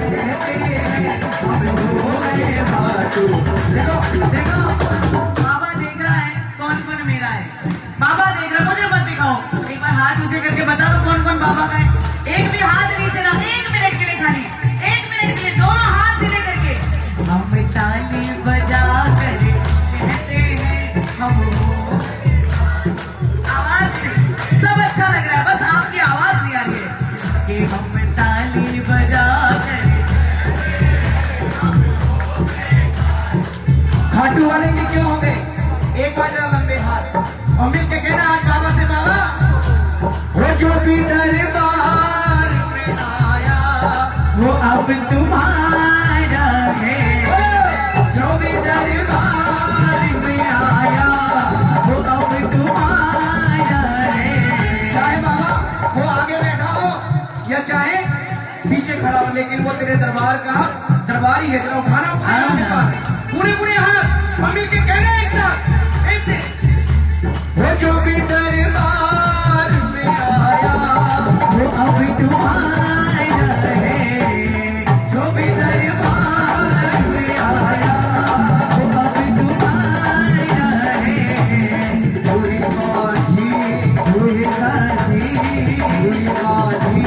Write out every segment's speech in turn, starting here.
कहते हैं हम हो गए बाटू। देखो देखो बाबा देख रहा है कौन कौन मेरा है। बाबा देख रहा, मुझे मत दिखाओ, एक बार हाथ ऊंचे करके बता दो कौन कौन बाबा का है। एक भी हाथ नहीं चला, 1 मिनट के लिए, खाली 1 मिनट के लिए दोनों हाथ सीधे करके। हम ताली बजा कर कहते हैं हम हो। आवाज नहीं, सब अच्छा लग रहा है, बस आपकी आवाज नहीं आ रही है कि हम ताली बजा कर। खाटू वाले के क्यों हो गए? एक बार जरा लंबे हाथ और मिल के कहना आज बाबा से, बाबा वो जो भी दरबार में आया वो अब तुम्हारा है। जो भी दरबार में आया वो अब तुम्हारा है। चाहे बाबा वो आगे बैठा हो या चाहे पीछे खड़ा हो, लेकिन वो तेरे दरबार का दरबार ही है। चलो उठाना पूरे पूरे हाथ और मिल के कहना एक साथ ऐसे, वो जो भी दरबार में आया वो अब तुम्हारा है। जो भी दरबार में आया वो अब तुम्हारा है। तू ही माझी, तू ही साथी, तू ही माझी,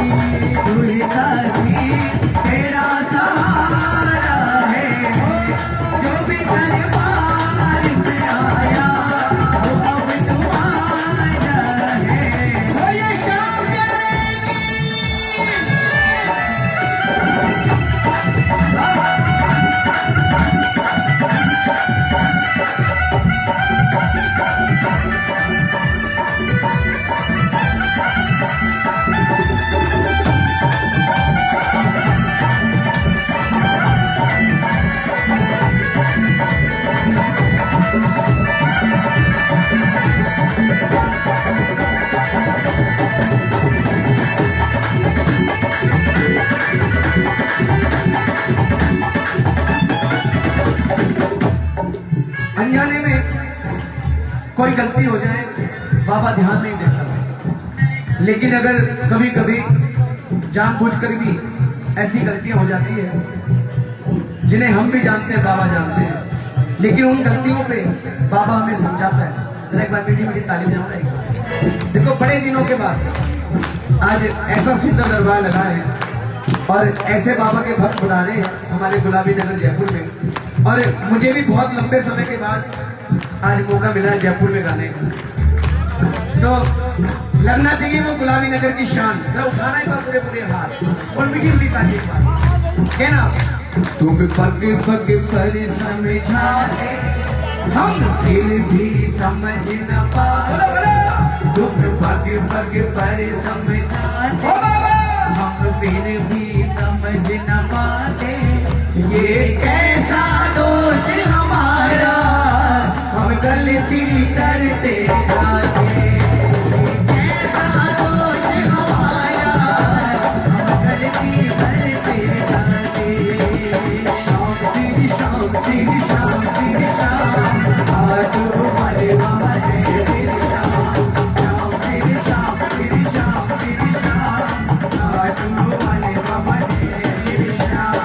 तू ही साथी, तेरा सहारा है। जो भी दरबार में आया वो अब तुम्हारा है। वो ये शाम प्यारे की अनजाने में कोई गलती हो जाए बाबा ध्यान नहीं देता, लेकिन अगर कभी कभी जानबूझकर भी ऐसी गलतियां हो जाती है जिन्हें हम भी जानते हैं, बाबा जानते हैं, लेकिन उन गलतियों पे बाबा हमें समझाता है। जरा एक बार मीठी मीठी ताली बजाओ। देखो बड़े दिनों के बाद आज ऐसा सुंदर दरबार लगा है और ऐसे बाबा के भक्त बुला रहे हैं हमारे गुलाबी नगर जयपुर में। और मुझे भी बहुत लंबे समय के बाद आज मौका मिला है जयपुर में गाने का, तो लगना चाहिए वो गुलाबी नगर की शान। जरा उठाना एक बार पूरे पूरे हाथ और मीठी मीठी ताली एक बार कहना, तुम पग पग पर समझाते हम फिर भी समझ न पाते। तुम पग पग पर समझाते हम फिर भी समझ न पाते। ये कैसा दोष हमारा, हम गलती करते जाते। कैसा दोष हमारा, हम गलती करते जाते। शाम श्री शाम श्री शाम श्री शाम आज हमारे बाबा है श्री शाम। शाम श्री शाम श्री शाम श्री शाम आज हमारे बाबा है श्री शाम।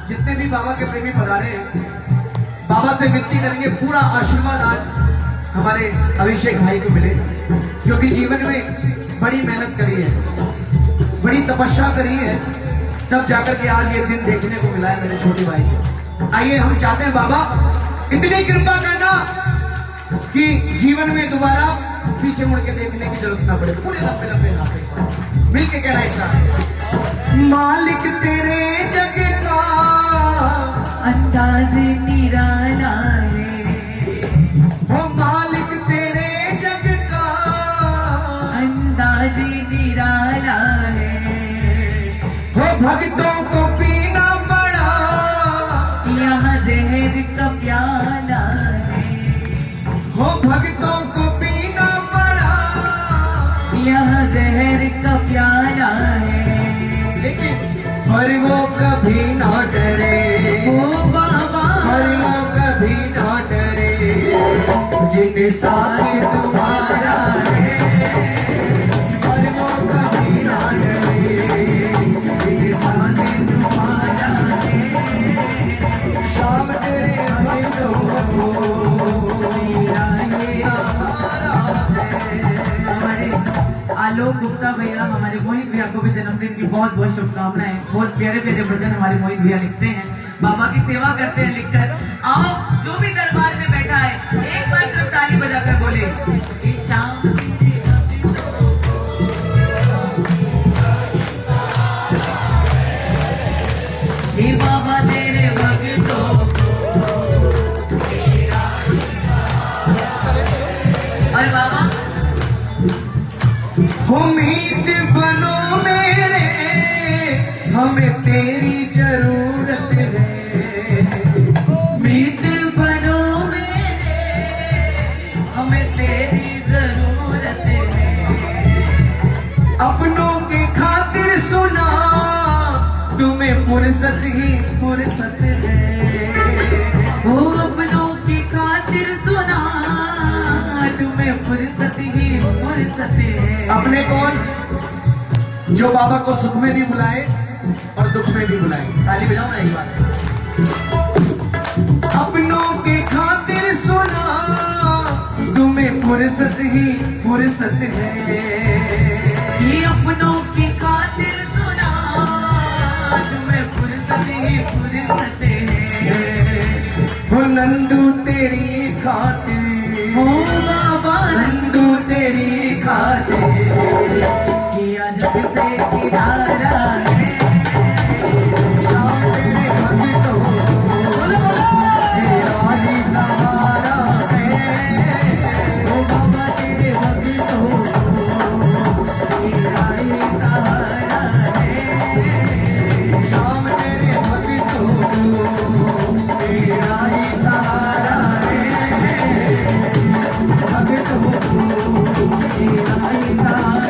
जितने भी बाबा के प्रेमी पधारे हैं, बाबा से विनती करेंगे पूरा आशीर्वाद आज हमारे अभिषेक भाई को मिले, क्योंकि जीवन में बड़ी मेहनत करी है, बड़ी तपस्या करी है, तब जाकर के आज ये दिन देखने को मिला है मेरे छोटे भाई को। आइए हम चाहते हैं बाबा इतनी कृपा करना कि जीवन में दोबारा पीछे मुड़ के देखने की जरूरत ना पड़े। पूरे लंबे लंबे हाथ मिल के कहना ऐसा, मालिक तेरे जग का अंदाज निराला है। ओ मालिक तेरे जग का अंदाज निराला है। हो भक्तों को पीना पड़ा वो कभी ना डरे, ओ बाबा पर वो कभी ना डरे, जिन्हें साथ तुम्हारा है, पर वो कभी ना डरे, जिन्हें साथ तुम्हारा है। शाम तेरे भक्तों को हमारे आलोक गुप्ता भैया, हमारे मोहित भैया को भी जन्मदिन की बहुत बहुत शुभकामनाएं। बहुत प्यारे प्यारे भजन हमारे मोहित भैया लिखते हैं, बाबा की सेवा करते हैं लिखकर। आओ जो भी दरबार में बैठा है एक बार सिर्फ ताली बजाकर बोले शाम। हे बाबा तेरे भक्तों और बाबा उम्मीद बनो मेरे, हमें तेरी जरूरत है। उम्मीद बनो मेरे, हमें तेरी जरूरत है। अपनों के खातिर सुना, तुम्हें फुर्सत ही फुर्सत है। वो अपनों की खातिर सुना, तुम्हें फुर्सत ही फुर्सत है। अपने कौन? जो बाबा को सुख में भी बुलाए और दुख में भी बुलाए। ताली बजाओ ना एक बार। अपनों के खातिर सुना, तुम्हें फुर्सत ही फुर्सत है। ये अपनों की खातिर सुना, तुम्हें फुर्सत ही फुर्सत है। हो नंदू तेरी खातिर, ओ बाबा नंदू तेरी खातिर, किया जब से किनारा है। शाम तेरे भक्तों तेरा ही सहारा है। ओ बाबा तेरे भक्तों तेरा ही सहारा है। शाम तेरे भक्तों तेरा ही सहारा है। भक्तों तेरा ही सहारा।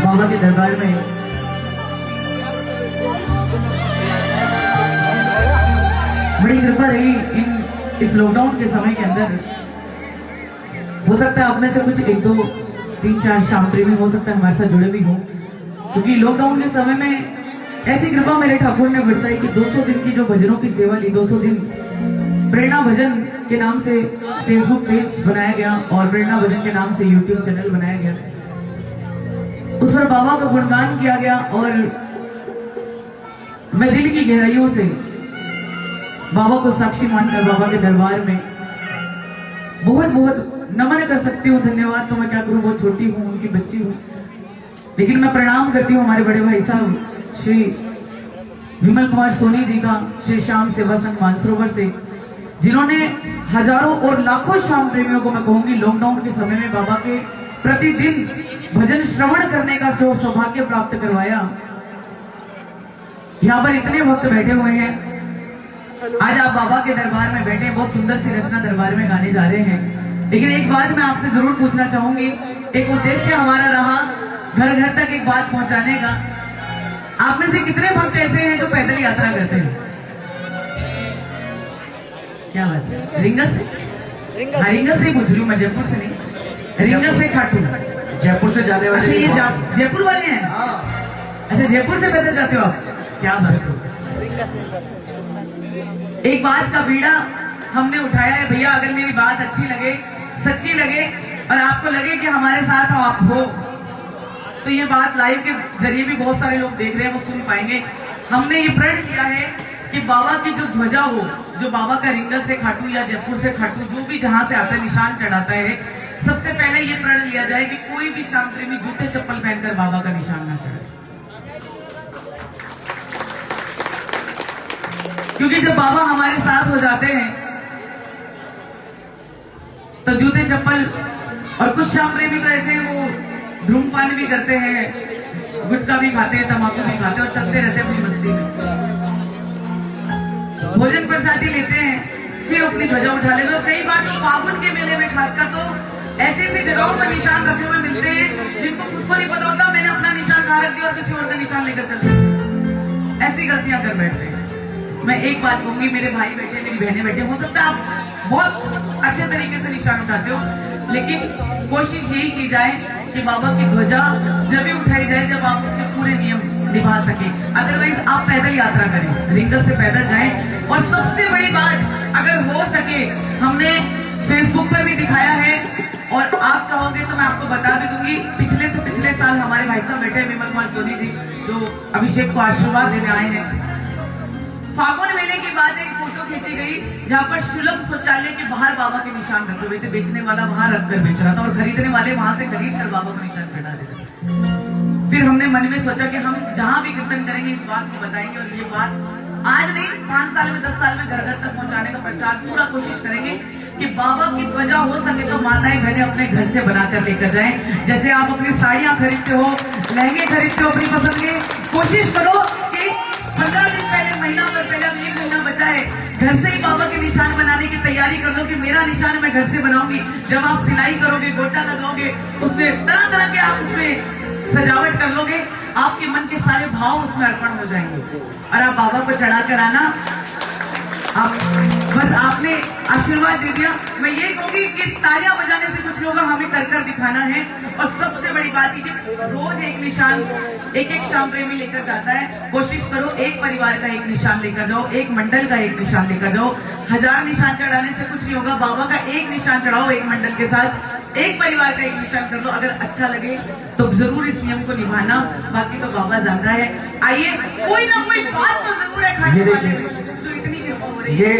बाबा के दरबार में बड़ी कृपा रही इस लॉकडाउन के समय के अंदर। हो सकता है आप में से कुछ एक दो तीन चार शाम प्रेमी हो सकता है हमारे साथ जुड़े भी हो, क्योंकि लॉकडाउन के समय में ऐसी कृपा मेरे ठाकुर ने बरसाई कि 200 दिन की जो भजनों की सेवा ली, 200 दिन प्रेरणा भजन के नाम से फेसबुक पेज बनाया गया और प्रेरणा भजन के नाम से यूट्यूब चैनल बनाया गया। उस पर बाबा का गुणगान किया गया और मैं दिल की गहराइयों से बाबा को साक्षी मानकर बाबा के दरबार में बहुत बहुत नमन कर सकती हूँ। धन्यवाद तो मैं क्या करूँ, बहुत छोटी हूँ, उनकी बच्ची हूँ, लेकिन मैं प्रणाम करती हूँ हमारे बड़े भाई साहब श्री विमल कुमार सोनी जी का, श्री श्याम सेवा संघ मानसरोवर से, जिन्होंने हजारों और लाखों श्याम प्रेमियों को मैं कहूंगी लॉकडाउन के समय में बाबा के प्रतिदिन भजन श्रवण करने का सौभाग्य प्राप्त करवाया। यहाँ पर इतने भक्त बैठे हुए हैं, आज आप बाबा के दरबार में बैठे, बहुत सुंदर सी रचना दरबार में गाने जा रहे हैं, लेकिन एक बात मैं आपसे जरूर पूछना चाहूंगी। एक उद्देश्य हमारा रहा घर घर तक एक बात पहुंचाने का। आप में से कितने भक्त ऐसे हैं जो पैदल यात्रा करते हैं? क्या बात है, रिंगस से? हाँ, रिंगस से पूछ रही हूँ मैं, जयपुर से नहीं, रिंगस से खाटू, जयपुर से जाने वाले। अच्छा ये जयपुर वाले हैं? हाँ। अच्छा जयपुर से पैदल जाते हो आप? क्या बात है। एक बात का बीड़ा हमने उठाया है भैया, अगर मेरी बात अच्छी लगे, सच्ची लगे और आपको लगे कि हमारे साथ आप हो, तो ये बात लाइव के जरिए भी बहुत सारे लोग देख रहे हैं, वो सुन पाएंगे। हमने ये प्रण लिया है कि बाबा की जो ध्वजा हो, जो बाबा का रिंगस से खाटू या जयपुर से खाटू, जो भी जहां से आता है निशान चढ़ाता है, सबसे पहले ये प्रण लिया जाए कि कोई भी श्याम प्रेमी जूते चप्पल पहनकर बाबा का निशान ना चढ़ाए। क्योंकि जब बाबा हमारे साथ हो जाते हैं तो जूते चप्पल, और कुछ श्याम प्रेमी तो ऐसे वो धूमपान भी करते हैं, गुटखा भी खाते हैं, तंबाकू भी खाते हैं और चलते रहते हैं अपनी मस्ती में, भोजन प्रसादी लेते हैं, फिर अपनी ध्वजा उठा लेते हैं। कई बार तो फागुन के मेले में खासकर तो ऐसी ऐसी जगहों पर निशान रखे हुए मिलते हैं जिनको खुद को नहीं पता होता मैंने अपना निशान कहाँ रख दिया और किसी और का निशान लेकर चल दिया। ऐसी गलतियां कर बैठते हैं। मैं एक बात कहूंगी, मेरे भाई बैठे, मेरी बहनें बैठे, हो सकता है आप बहुत अच्छे तरीके से निशान उठाते हो, लेकिन कोशिश यही की जाए कि बाबा की ध्वजा जब भी उठाई जाए जब आप उसके पूरे नियम निभा सके। अदरवाइज आप पैदल यात्रा करें, रिंगस से पैदल जाएं। और सबसे बड़ी बात, अगर हो सके, हमने फेसबुक पर भी दिखाया है और आप चाहोगे तो मैं आपको बता भी दूंगी, पिछले से पिछले साल हमारे भाई साहब बैठे हैं, विमल कुमार सोनी जी, जो अभिषेक को आशीर्वाद देने आए हैं। फागुन मेले के बाद एक फोटो खींची गई जहां पर सुलभ शौचालय के बाहर बाबा के निशान रखे हुए थे, बेचने वाला वहां रखकर बेच रहा था और खरीदने वाले वहां से खरीद कर बाबा को निशान चढ़ा रहे थे। फिर हमने मन में सोचा कि हम जहां भी कीर्तन करेंगे इस बात को बताएंगे और ये बात आज नहीं 5 साल में 10 साल में घर घर तक पहुंचाने का प्रचार पूरा कोशिश करेंगे कि बाबा की ध्वजा हो सके तो माताएं बहनें अपने घर से बनाकर लेकर जाएं। जैसे आप अपनी साड़ियां खरीदते हो, लहंगे खरीदते हो अपनी पसंद के, कोशिश करो कि 15 दिन पहले, महीना भर पहले, अब 1 महीना बचा है, घर से ही बाबा के निशान बनाने की तैयारी कर लो कि मेरा निशान मैं घर से बनाऊंगी। जब आप सिलाई करोगे, गोटा लगाओगे, उसमें तरह तरह के आप उसमें सजावट कर लोगे, आपके मन के सारे भाव उसमें अर्पण हो जाएंगे और आप बाबा को चढ़ा कर आना। आप बस आपने आशीर्वाद दे दिया। मैं ये कहूंगी कि तालियां बजाने से कुछ लोग हमें कर कर दिखाना है। और सबसे बड़ी बात है कि रोज एक निशान एक एक श्याम प्रेमी लेकर जाता है। कोशिश करो एक परिवार का एक निशान लेकर जाओ, एक मंडल का एक निशान लेकर जाओ। 1000 निशान चढ़ाने से कुछ नहीं होगा, बाबा का एक निशान चढ़ाओ एक मंडल के साथ, एक परिवार का एक निशान कर दो। अगर अच्छा लगे तो जरूर इस नियम को निभाना, बाकी तो बाबा जान रहा है। आइए, कोई ना कोई बात तो जरूर है खाने वाले में जो इतनी कृपा हो रही है। ये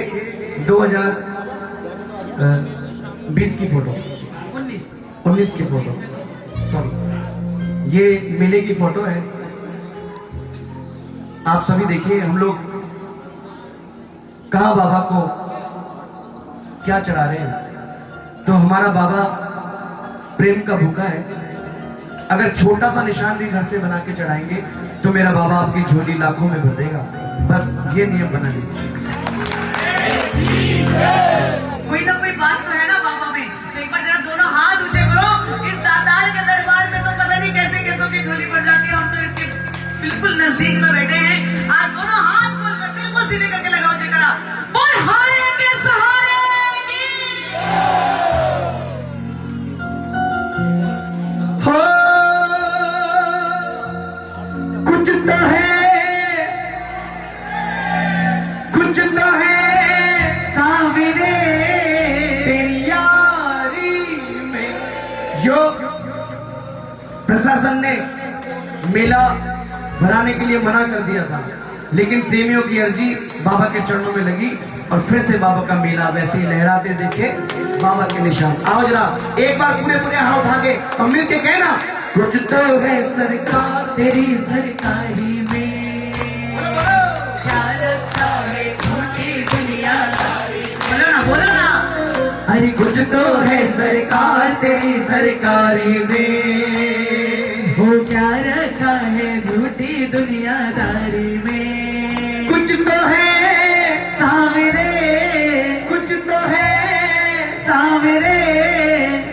2020 की फोटो, 19 की फोटो, सॉरी, ये मेले की फोटो है। आप सभी देखिए, हम लोग कहा बाबा को क्या चढ़ा रहे हैं। तो हमारा बाबा प्रेम का भूखा है। अगर छोटा सा निशान भी घर से बना के चढ़ाएंगे तो मेरा बाबा आपकी झोली लाखों में भर देगा। बस ये नियम बना लीजिए। कोई ना कोई बात तो है ना बाबा में। तो एक बार जरा दोनों हाथ ऊंचे करो। इस दातार के दरबार में तो पता नहीं कैसे कैसों की झोली भर जाती है। हम तो इसके बिल्कुल नजदीक में बैठे हैं। आज दोनों हाथ खोलकर बिल्कुल सीधे करके लगाओ जयकारा, बोल हारे के सहारे की। हो कुछ तो है, कुछ तो है सावरे तेरी यारी में। जो प्रशासन ने मेला भराने के लिए मना कर दिया था, लेकिन प्रेमियों की अर्जी बाबा के चरणों में लगी और फिर से बाबा का मेला वैसे ही लहराते देखे बाबा के निशान। आओ जरा एक बार पूरे पूरे हाथ उठा के और मिलके कहना, कुछ तो है सरकार तेरी सरकारी में, क्या रखा है झूठी दुनियादारी। बोलो ना, बोलो ना। अरे कुछ तो है सरकार तेरी सरकारी में, वो क्या रखा है झूठी दुनियादारी में। कुछ तो है सावरे, कुछ तो है सावरे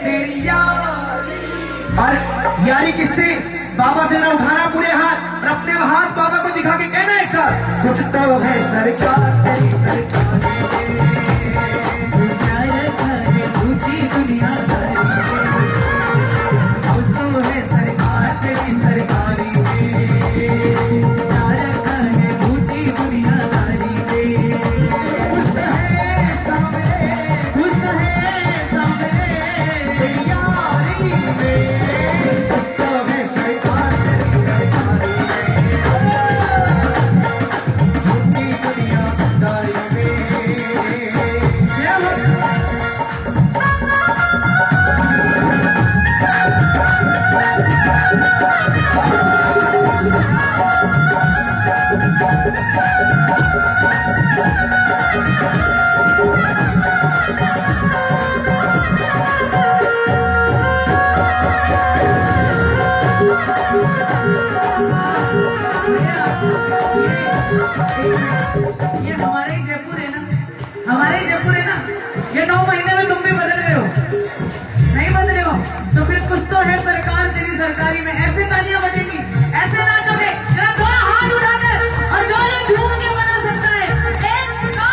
तेरी यारी। और यारी किससे? बाबा से जरा उठाना पूरे हाथ और अपने हाथ बाबा को दिखा के कहना एक साथ, कुछ तो है सरकार तेरी सरकारी में, वो क्या रखा है झूठी दुनियादारी में। कुछ तो है सरकार तेरी सरकारी में, क्या रखा है ये हमारे ही जयपुर है ना, हमारे ही जयपुर है ना। ये 9 महीने में तुम भी बदल गए हो, नहीं बदले हो तो फिर कुछ तो है सरकार तेरी सरकारी में। ऐसे तालियां बजेगी, ऐसे नाचोगे, जरा थोड़ा हाथ उठाकर और जो ये झूम के बना सकता है। 1 2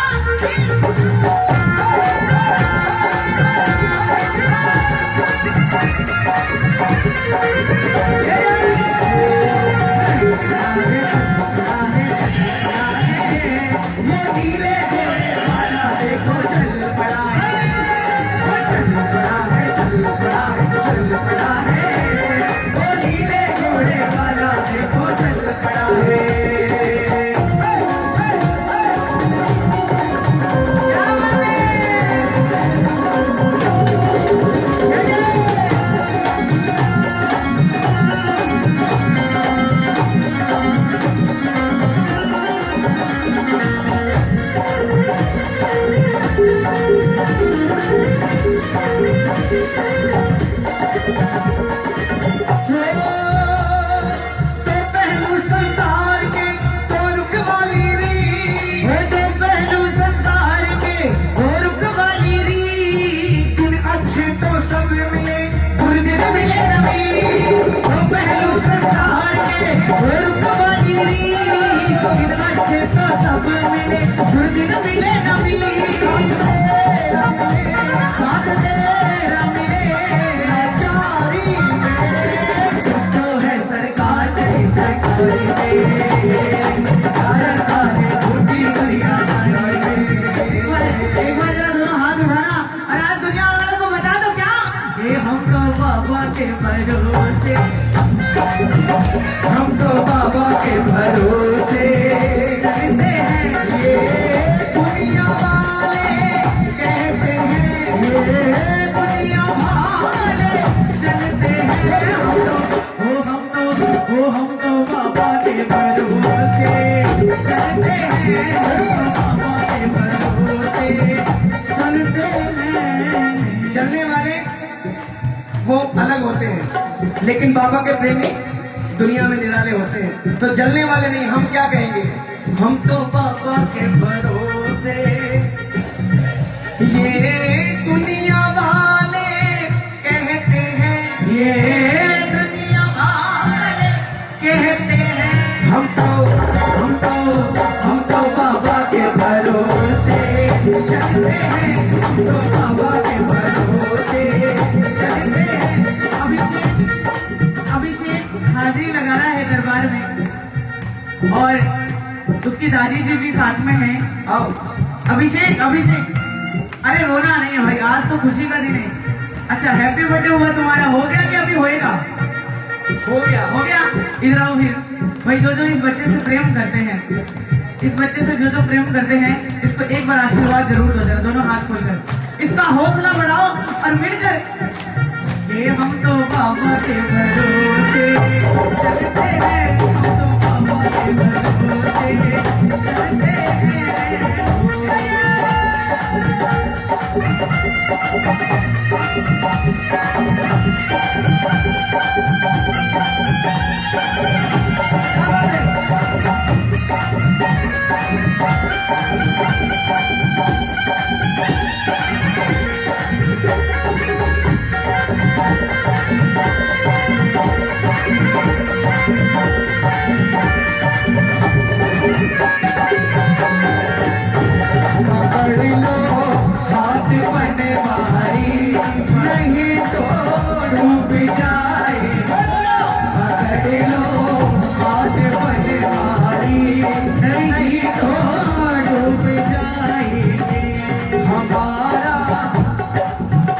भरोसे, हम तो बाबा के भरोसे चलते हैं। ये दुनिया वाले कहते हैं, ये दुनिया वाले चलते हैं। हम तो बाबा के भरोसे चलते हैं। बाबा के भरोसे चलते हैं। चलने वाले वो अलग होते हैं, लेकिन बाबा के प्रेमी दुनिया में निराले होते हैं। तो जलने वाले नहीं, हम क्या कहेंगे, हम तो बाबा के भरोसे ये दुनिया वाले कहते हैं, ये दुनिया वाले कहते हैं। हम तो बाबा के भरोसे चलते हैं, हम तो बाबा के भरोसे चलते हैं। अभिषेक हाजिरी लगा रहा है दरबार में और उसकी दादी जी भी साथ में हैं। आओ अभिषेक, अरे रोना नहीं है भाई, आज तो खुशी का दिन है। अच्छा, हैप्पी बर्थडे हुआ तुम्हारा, हो गया कि अभी होएगा? हो गया। इधर आओ फिर भाई। जो इस बच्चे से प्रेम करते हैं, इस बच्चे से जो प्रेम करते हैं, इसको एक बार आशीर्वाद जरूर दो, जरा दोनों हाथ खोलकर इसका हौसला बढ़ाओ और मिलकर ये हम तो बाबा के भरोसे चलते हैं। हम तो बाबा के भरोसे चलते हैं। पकड़ लो हाथ बनवारी, नहीं तो डूब जाए। पकड़ लो हाथ बनवारी, नहीं तो डूब जाएंगे। हमारा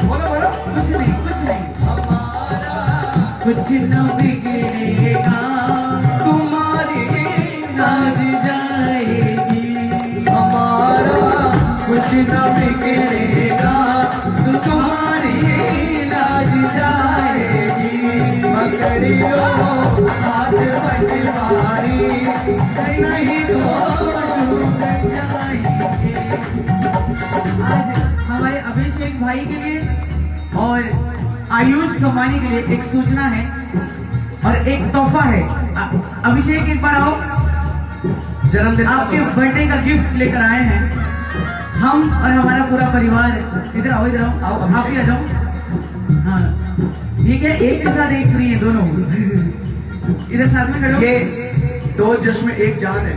बोलो कुछ नहीं हमारा कुछ न बिगड़ेगा, तुम्हारी नाज जाएगी। हमारा कुछ न बिगड़ेगा, तुम्हारी लाज जाएगी। पकड़ लो हाथ बनवारी, नहीं तो जाएंगे। आज हमारे अभिषेक भाई के लिए और आयुष सोमानी के लिए एक सूचना है और एक तोहफा है। अभिषेक एक बार आओ, जन्मदिन आपके बर्थडे का गिफ्ट लेकर आए हैं हम और हमारा पूरा परिवार। इधर आओ, इधर आओ, आप भी आ जाओ। हाँ ठीक है, एक के साथ एक फ्री है दोनों। इधर साथ में खड़ो। ये दो जिस्म एक जान है।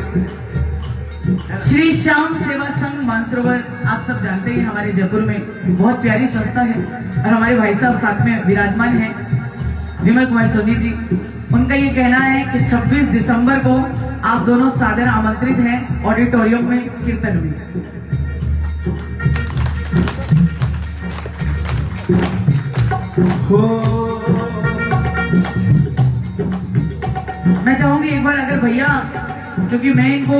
श्री श्याम सेवा संघ मानसरोवर आप सब जानते हैं, हमारे जयपुर में बहुत प्यारी संस्था है और हमारे भाई साहब साथ में विराजमान हैं विमल कुमार सोनी जी। उनका ये कहना है कि 26 दिसंबर को आप दोनों सादर आमंत्रित हैं ऑडिटोरियम में कीर्तन में। मैं चाहूंगी एक बार अगर भैया, क्योंकि मैं इनको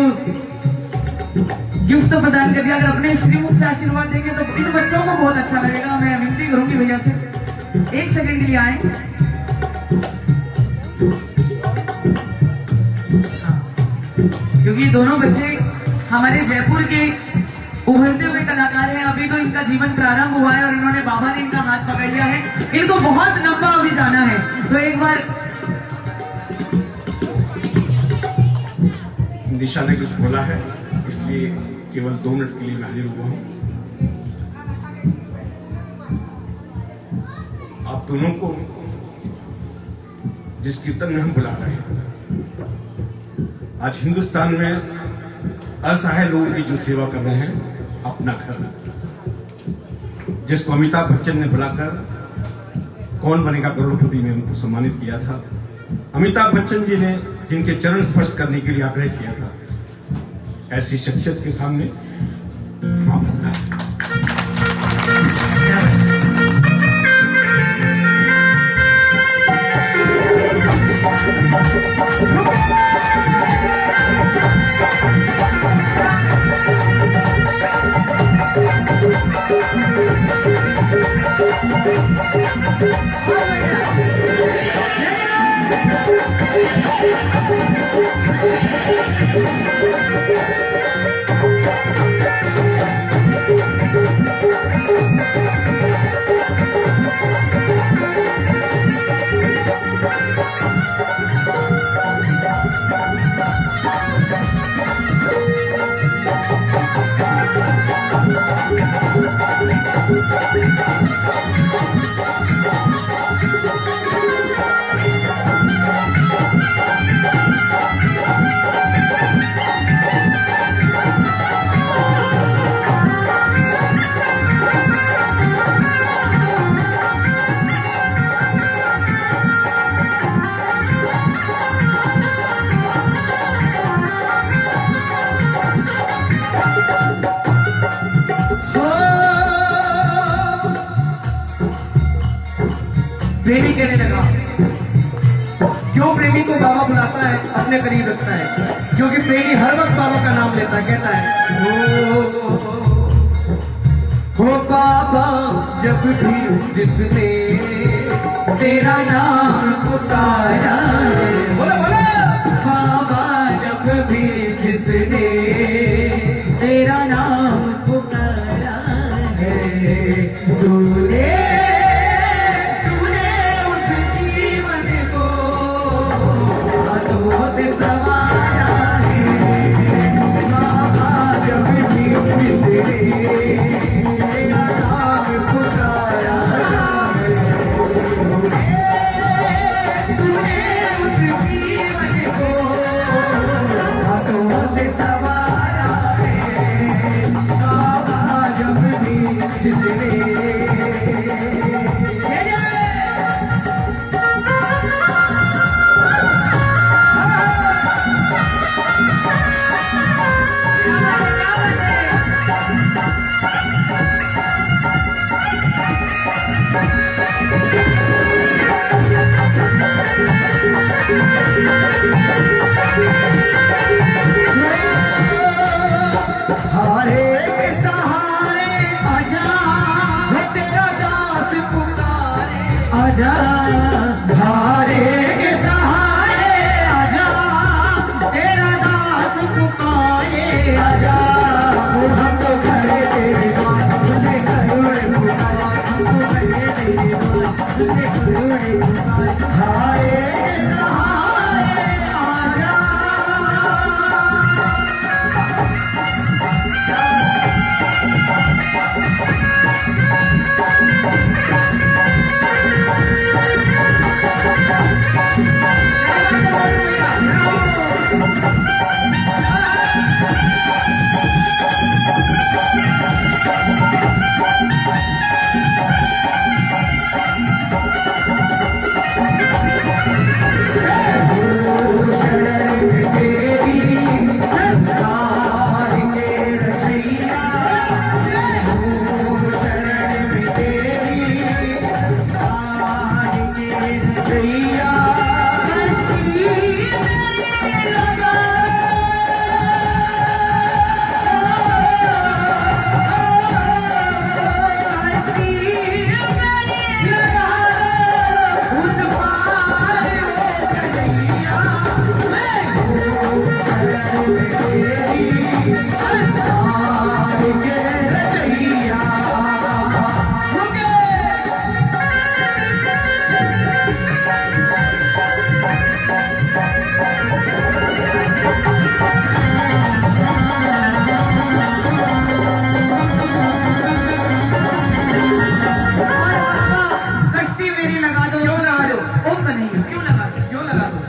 गिफ्ट तो प्रदान कर दिया, अगर अपने श्रीमुख से आशीर्वाद देंगे तो इन बच्चों को बहुत अच्छा लगेगा। मैं विनती करूंगी भैया से एक सेकंड के लिए आए। क्योंकि दोनों बच्चे हमारे जयपुर के उभरते हुए कलाकार हैं। अभी तो इनका जीवन प्रारंभ हुआ है और इन्होंने बाबा ने इनका हाथ पकड़ लिया है। इनको बहुत लंबा अभी जाना है, तो एक बार निशा ने कुछ बोला है, इसलिए केवल 2 मिनट के लिए मैं हाजिर हुआ हूं। आप दोनों को जिस कीर्तन में हम बुला रहे हैं, आज हिंदुस्तान में असहाय लोगों की जो सेवा कर रहे हैं, अपना घर, जिसको अमिताभ बच्चन ने बुलाकर कौन बनेगा करोड़पति में उनको सम्मानित किया था। अमिताभ बच्चन जी ने जिनके चरण स्पर्श करने के लिए आग्रह किया था, ऐसी शख्सियत के सामने आप प्रेमी कहने लगा, क्यों प्रेमी को बाबा बुलाता है, अपने करीब रखता है? क्योंकि प्रेमी हर वक्त बाबा का नाम लेता है, कहता है हो बाबा जब भी जिसने तेरा नाम पुकारा है, बोला बोला, बाबा जब भी जिसने तेरा नाम पुकारा है, तूने से सवारा है, बाबा जब भी जिसने तेरा नाम पुकारा है, तूने उस जीवन को हाथों से सवारा है, बाबा जब भी जिसने हारे के सहारे आजा, तेरा दास पुकारे आजा, हारे के सहारे आजा, तेरा दास पुकारे आजा।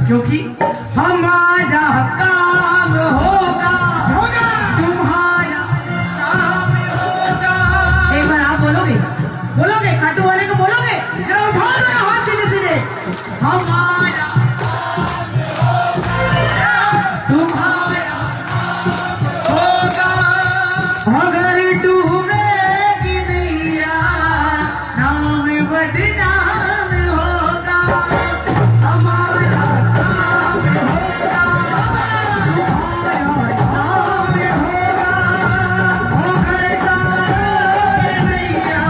क्योंकि हमारा काम होगा, तुम्हारा काम होगा। एक बार आप बोलोगे, बोलोगे खाटू वाले को बोलोगे, जरा उठा दो ना हाथ सीधे सीधे। हमारा तुम्हारा होगा। अगर डूबेगी नैया नाम बदनाम होगा। हमारा काम होगा। तुम्हारा नाम होगा। अगर डूबेगी नैया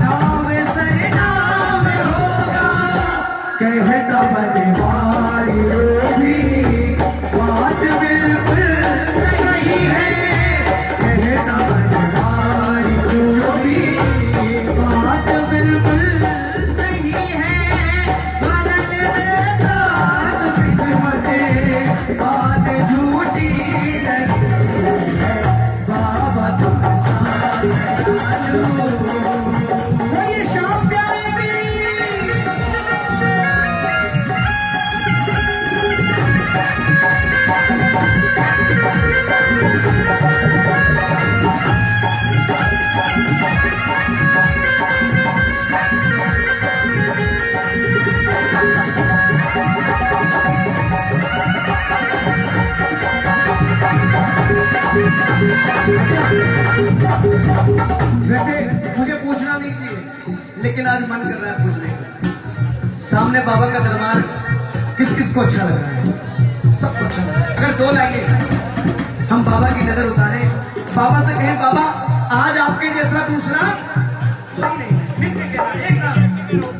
नाम सरनाम होगा। कहता बनवारी भी बात बिल्कुल सही है। कहता बनवारी जो भी बात बिल्कुल सही है। बदल देता किस्मतें बात झूठी नहीं है। बाबा तुम साथ दयालु। ये शाम प्यारे भी वैसे मुझे पूछना नहीं चाहिए, लेकिन आज मन कर रहा है पूछने का। सामने बाबा का दरबार किस किस को अच्छा लग रहा है? सबको अच्छा लग रहा है। अगर दो लाइनें हम बाबा की नजर उतारे, बाबा से कहें बाबा आज आपके जैसा दूसरा कोई नहीं है, मिलके कहना एक साथ।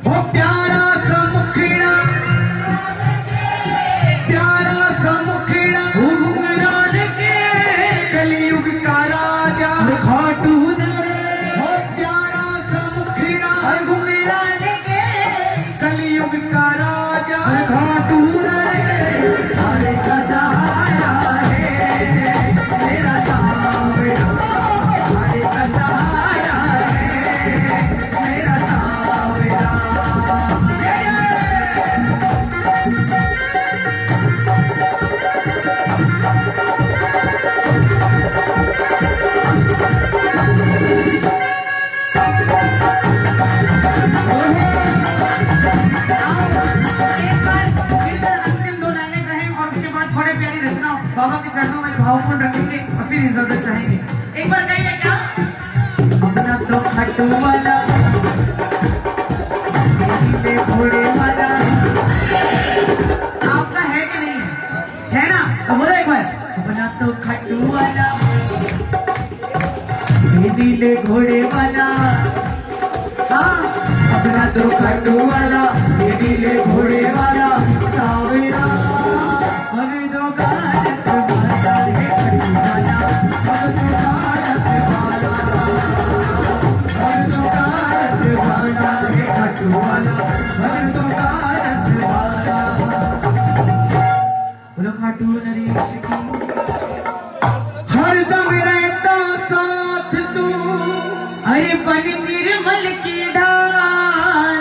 हो प्यारा सा मुखड़ा, प्यारा सा मुखड़ा, घुंघराल के कलयुग का राजा। खाटू हो प्यारा सा मुखड़ा, घुंघराल के कलयुग का राजा। खाटू हरे का सहारा है मेरा सावरा। हरे का सहारा है मेरा सावरा। अंतिम दो लाइनें कहें और उसके बाद बड़े प्यारी रचना बाबा के चरणों में भावपूर्ण रखेंगे और फिर इजाजत चाहेंगे। एक बार कहिए क्या? अपना तो खट्टू वाला, नीले घोड़े वाला आपका है कि नहीं है? है ना? तो बोलो एक बार। अपना तो खट्टू वाला, नीले घोड़े वाला, हाँ अपना तो खट्टू वाला, ये नीले घोड़े वाला सावरा। हमें दो कारत वाला है खट्टू वाला, अब तो कारत वाला, अब तो कारत वाला है खट्टू वाला, अब तो कारत वाला। बोलो खाटू नरेश की। हरदम रहता साथ तू, अरे बन निर्मल की ढाल,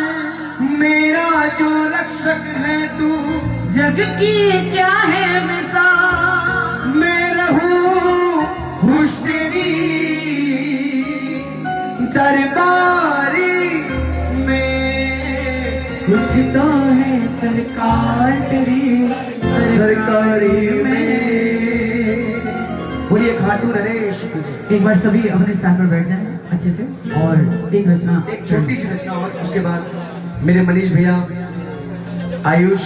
मेरा जो रक्षक है तू। जग की क्या है मिसाल, मैं रहूं खुश तेरी दरबारी में। कुछ तो है सरकार तेरी सरकारी में। बोलिए खाटू नरेश की जय। एक बार सभी अपने स्थान पर बैठ जाएं अच्छे से और एक रचना। एक छोटी सी रचना और उसके बाद मेरे मनीष भैया, आयुष,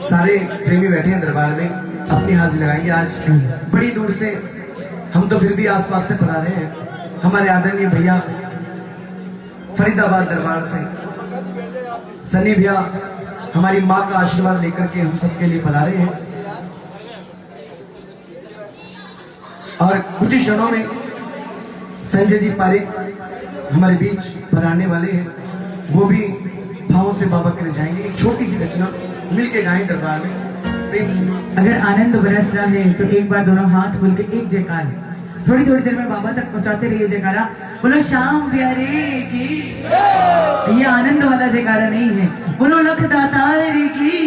सारे प्रेमी बैठे हैं दरबार में, अपनी हाजिरी लगाएंगे। आज बड़ी दूर से हम तो फिर भी आसपास से पधारे हैं। हमारे आदरणीय भैया फरीदाबाद दरबार से सनी भैया हमारी माँ का आशीर्वाद लेकर के हम सबके लिए पधारे हैं। और कुछ ही क्षणों में संजय जी पारिक हमारे बीच पधारने वाले हैं, वो भी भावों से बाबा के लिए जाएंगे। एक छोटी सी रचना मिलके गाएं दरबार में प्रेम से। अगर आनंद बरस रहा है तो एक बार दोनों हाथ खोल के एक जयकार, थोड़ी थोड़ी देर में बाबा तक पहुंचाते रहिए जयकारा। बोलो श्याम प्यारे की। ये आनंद वाला जयकारा नहीं है, बोलो लख दातार की।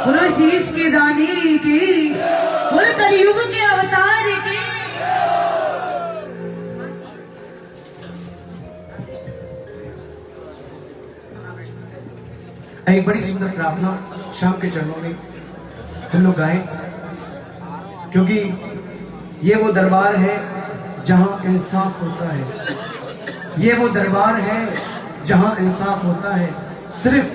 बोलो शीश के दाने की, बोलो कलयुग के अवतार की। एक बड़ी सुंदर प्रार्थना शाम के चरणों में हम लोग गाएं, क्योंकि ये वो दरबार है जहां इंसाफ होता है, ये वो दरबार है जहां इंसाफ होता है। सिर्फ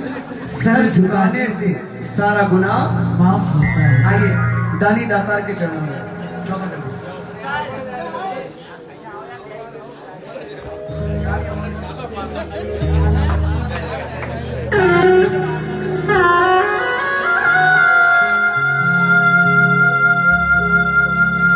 सर झुकाने से सारा गुनाह माफ होता है। आइए दानी दातार के चरणों में